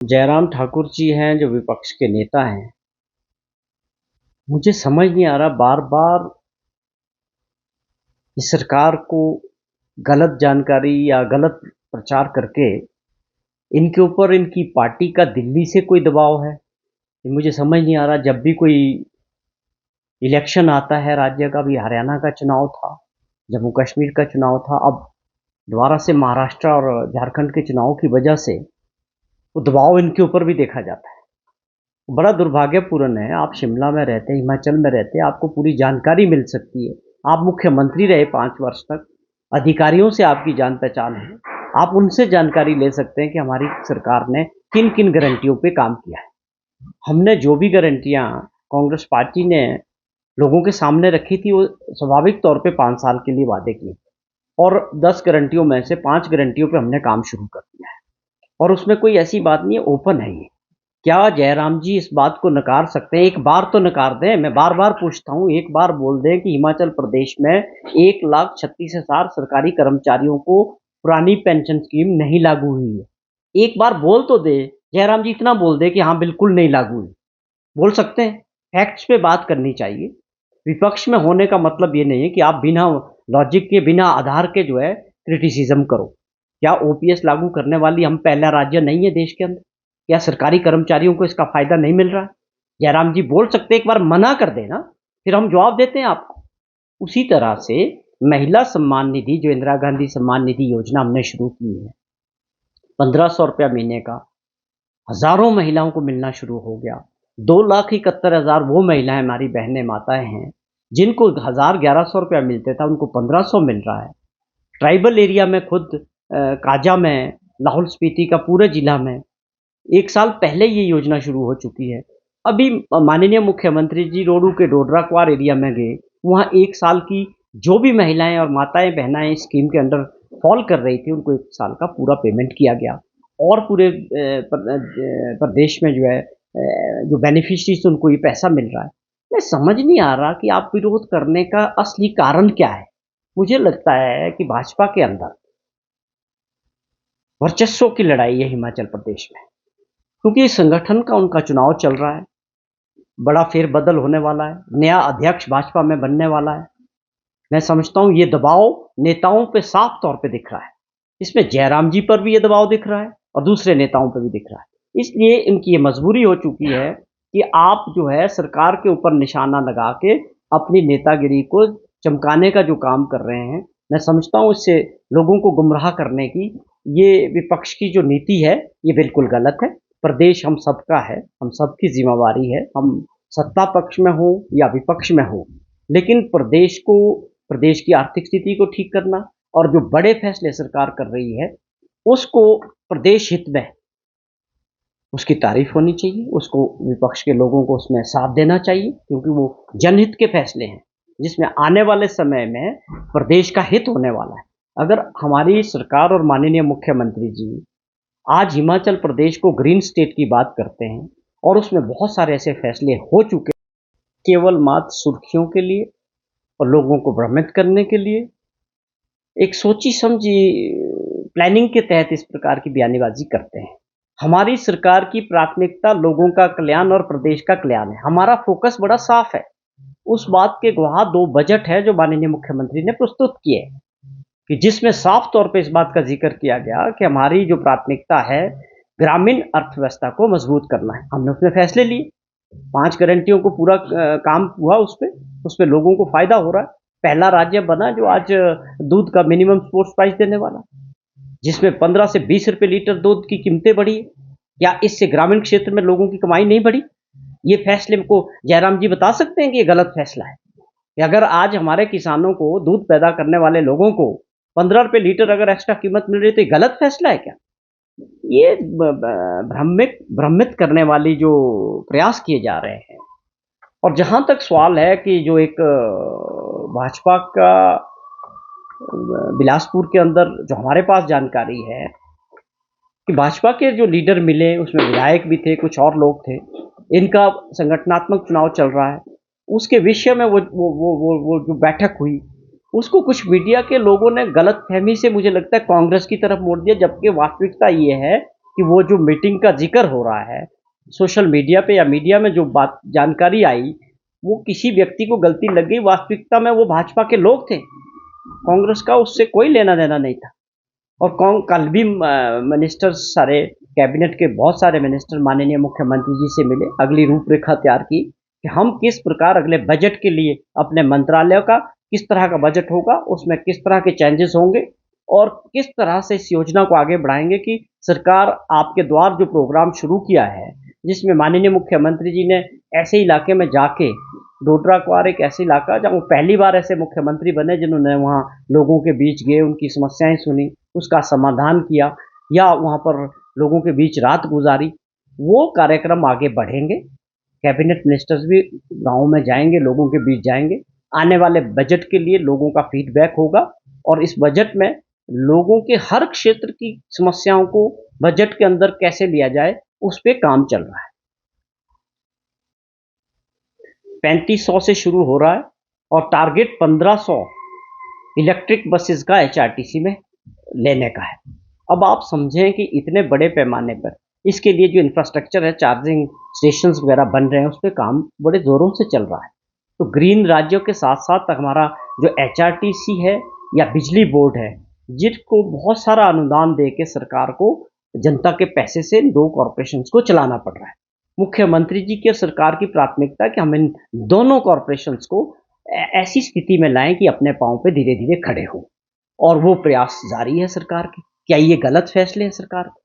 जयराम ठाकुर जी हैं जो विपक्ष के नेता हैं। मुझे समझ नहीं आ रहा बार-बार इस सरकार को गलत जानकारी या गलत प्रचार करके इनके ऊपर इनकी पार्टी का दिल्ली से कोई दबाव है। ये मुझे समझ नहीं आ रहा जब भी कोई इलेक्शन आता है राज्य का, अभी हरियाणा का चुनाव था, जम्मू कश्मीर का चुनाव था, अब दोबारा से महाराष्ट्र और झारखंड के चुनाव की वजह से वो दबाव इनके ऊपर भी देखा जाता है। बड़ा दुर्भाग्यपूर्ण है, आप शिमला में रहते हैं, हिमाचल में रहते हैं, आपको पूरी जानकारी मिल सकती है। आप मुख्यमंत्री रहे 5 वर्ष तक, अधिकारियों से आपकी जान पहचान है। आप उनसे जानकारी ले सकते हैं कि हमारी सरकार ने किन-किन गारंटियों पे काम किया है। हमने जो भी गारंटियाँ कांग्रेस पार्टी ने लोगों के सामने रखी थी, वो स्वाभाविक तौर पे 5 साल के लिए वादे किए और 10 गारंटियों में से 5 गारंटियों पे हमने काम शुरू कर दिया है और उसमें कोई ऐसी बात नहीं है, ओपन है ये। क्या जयराम जी इस बात को नकार सकते हैं? एक बार तो नकार दें, मैं बार-बार पूछता हूँ, एक बार बोल दें कि हिमाचल प्रदेश में 1,36,000 सरकारी कर्मचारियों को पुरानी पेंशन स्कीम नहीं लागू हुई है। एक बार बोल तो दें, जयराम जी इतना बोल दें कि हाँ, बिल्कुल नहीं लागू हुई। बोल सकते हैं, फैक्ट्स पे बात करनी चाहिए। विपक्ष में होने का मतलब ये नहीं है कि आप बिना लॉजिक के, बिना आधार के जो है क्रिटिसिज्म करो। क्या ओपीएस लागू करने वाली हम पहला राज्य नहीं है देश के अंदर? क्या सरकारी कर्मचारियों को इसका फायदा नहीं मिल रहा है? जयराम जी बोल सकते हैं, एक बार मना कर देना, फिर हम जवाब देते हैं आपको। उसी तरह से महिला सम्मान निधि, जो इंदिरा गांधी सम्मान निधि योजना हमने शुरू की है, 1,500 रुपया महीने का हजारों महिलाओं को मिलना शुरू हो गया। 2,71,000 वो महिलाएं, हमारी बहनें, माताएं हैं जिनको 1,000-1,100 रुपया मिलते था, उनको 1,500 मिल रहा है। ट्राइबल एरिया में खुद काजा में, लाहौल स्पीति का पूरे जिला में 1 साल पहले ये योजना शुरू हो चुकी है। अभी माननीय मुख्यमंत्री जी रोडू के डोडरा क्वार एरिया में गए, वहाँ 1 साल की जो भी महिलाएं और माताएं बहनाएं इस स्कीम के अंडर फॉल कर रही थी, उनको 1 साल का पूरा पेमेंट किया गया और पूरे प्रदेश में जो है जो बेनिफिशरीज उनको ये पैसा मिल रहा है। मैं समझ नहीं आ रहा कि आप विरोध करने का असली कारण क्या है? मुझे लगता है कि भाजपा के अंदर वर्चस्व की लड़ाई है हिमाचल प्रदेश में, क्योंकि इस संगठन का उनका चुनाव चल रहा है, बड़ा फेरबदल होने वाला है, नया अध्यक्ष भाजपा में बनने वाला है। मैं समझता हूँ ये दबाव नेताओं पे साफ तौर पे दिख रहा है। इसमें जयराम जी पर भी ये दबाव दिख रहा है और दूसरे नेताओं पर भी दिख रहा है। इसलिए इनकी ये मजबूरी हो चुकी है कि आप जो है सरकार के ऊपर निशाना लगा के अपनी नेतागिरी को चमकाने का जो काम कर रहे हैं, मैं समझता हूँ इससे लोगों को गुमराह करने की ये विपक्ष की जो नीति है, ये बिल्कुल गलत है। प्रदेश हम सबका है, हम सबकी जिम्मेवारी है, हम सत्ता पक्ष में हो या विपक्ष में हो, लेकिन प्रदेश को, प्रदेश की आर्थिक स्थिति को ठीक करना और जो बड़े फैसले सरकार कर रही है, उसको प्रदेश हित में उसकी तारीफ होनी चाहिए, उसको विपक्ष के लोगों को उसमें साथ देना चाहिए, क्योंकि वो जनहित के फैसले हैं, जिसमें आने वाले समय में प्रदेश का हित होने वाला है। अगर हमारी सरकार और माननीय मुख्यमंत्री जी आज हिमाचल प्रदेश को ग्रीन स्टेट की बात करते हैं और उसमें बहुत सारे ऐसे फैसले हो चुके हैं, केवल मात्र सुर्खियों के लिए और लोगों को भ्रमित करने के लिए, एक सोची समझी प्लानिंग के तहत इस प्रकार की बयानीबाजी करते हैं। हमारी सरकार की प्राथमिकता लोगों का कल्याण और प्रदेश का कल्याण है। हमारा फोकस बड़ा साफ है। उस बात के गवाह 2 बजट है जो माननीय मुख्यमंत्री ने प्रस्तुत किए, कि जिसमें साफ तौर पे इस बात का जिक्र किया गया कि हमारी जो प्राथमिकता है ग्रामीण अर्थव्यवस्था को मजबूत करना है। हमने उसमें फैसले लिए, 5 गारंटियों को पूरा काम हुआ, उस पे लोगों को फायदा हो रहा है। पहला राज्य बना जो आज दूध का मिनिमम सपोर्ट प्राइस देने वाला, जिसमें 15 से 20 रुपए लीटर दूध की कीमतें बढ़ी है। क्या इससे ग्रामीण क्षेत्र में लोगों की कमाई नहीं बढ़ी? ये फैसले को जयराम जी बता सकते हैं कि ये गलत फैसला है? कि अगर आज हमारे किसानों को, दूध पैदा करने वाले लोगों को 15 रुपए लीटर अगर एक्स्ट्रा कीमत मिल रही है तो ये गलत फैसला है क्या? ये भ्रमित करने वाली जो प्रयास किए जा रहे हैं। और जहां तक सवाल है कि जो एक भाजपा का बिलासपुर के अंदर जो हमारे पास जानकारी है कि भाजपा के जो लीडर मिले, उसमें विधायक भी थे, कुछ और लोग थे, इनका संगठनात्मक चुनाव चल रहा है, उसके विषय में वो जो बैठक हुई, उसको कुछ मीडिया के लोगों ने गलतफहमी से, मुझे लगता है, कांग्रेस की तरफ मोड़ दिया, जबकि वास्तविकता ये है कि वो जो मीटिंग का जिक्र हो रहा है सोशल मीडिया पे या मीडिया में, जो बात जानकारी आई, वो किसी व्यक्ति को गलती लग गई, वास्तविकता में वो भाजपा के लोग थे, कांग्रेस का उससे कोई लेना देना नहीं था। और कल भी मिनिस्टर सारे, कैबिनेट के बहुत सारे मिनिस्टर माननीय मुख्यमंत्री जी से मिले, अगली रूपरेखा तैयार की कि हम किस प्रकार अगले बजट के लिए अपने मंत्रालय का किस तरह का बजट होगा, उसमें किस तरह के चेंजेस होंगे और किस तरह से इस योजना को आगे बढ़ाएंगे कि सरकार आपके द्वार जो प्रोग्राम शुरू किया है, जिसमें माननीय मुख्यमंत्री जी ने ऐसे इलाके में जाके, डोडरा क्वार एक ऐसा इलाका जहाँ वो पहली बार ऐसे मुख्यमंत्री बने जिन्होंने वहाँ लोगों के बीच गए, उनकी समस्याएं सुनी, उसका समाधान किया, या वहाँ पर लोगों के बीच रात गुजारी, वो कार्यक्रम आगे बढ़ेंगे। कैबिनेट मिनिस्टर्स भी गाँव में जाएंगे, लोगों के बीच जाएंगे, आने वाले बजट के लिए लोगों का फीडबैक होगा और इस बजट में लोगों के हर क्षेत्र की समस्याओं को बजट के अंदर कैसे लिया जाए, उस पर काम चल रहा है। 3500 से शुरू हो रहा है और टारगेट 1500 इलेक्ट्रिक बसेस का एचआरटीसी में लेने का है। अब आप समझें कि इतने बड़े पैमाने पर इसके लिए जो इंफ्रास्ट्रक्चर है, चार्जिंग स्टेशंस वगैरह बन रहे हैं, उस पर काम बड़े ज़ोरों से चल रहा है। तो ग्रीन राज्यों के साथ साथ हमारा जो एचआरटीसी है या बिजली बोर्ड है, जिसको बहुत सारा अनुदान दे के सरकार को जनता के पैसे से दो कॉरपोरेशंस को चलाना पड़ रहा है। मुख्यमंत्री जी की सरकार की प्राथमिकता है कि हम इन दोनों कॉरपोरेशंस को ऐसी स्थिति में लाएं कि अपने पांव पे धीरे धीरे खड़े हो, और वो प्रयास जारी है सरकार के। क्या ये गलत फैसले हैं सरकार के?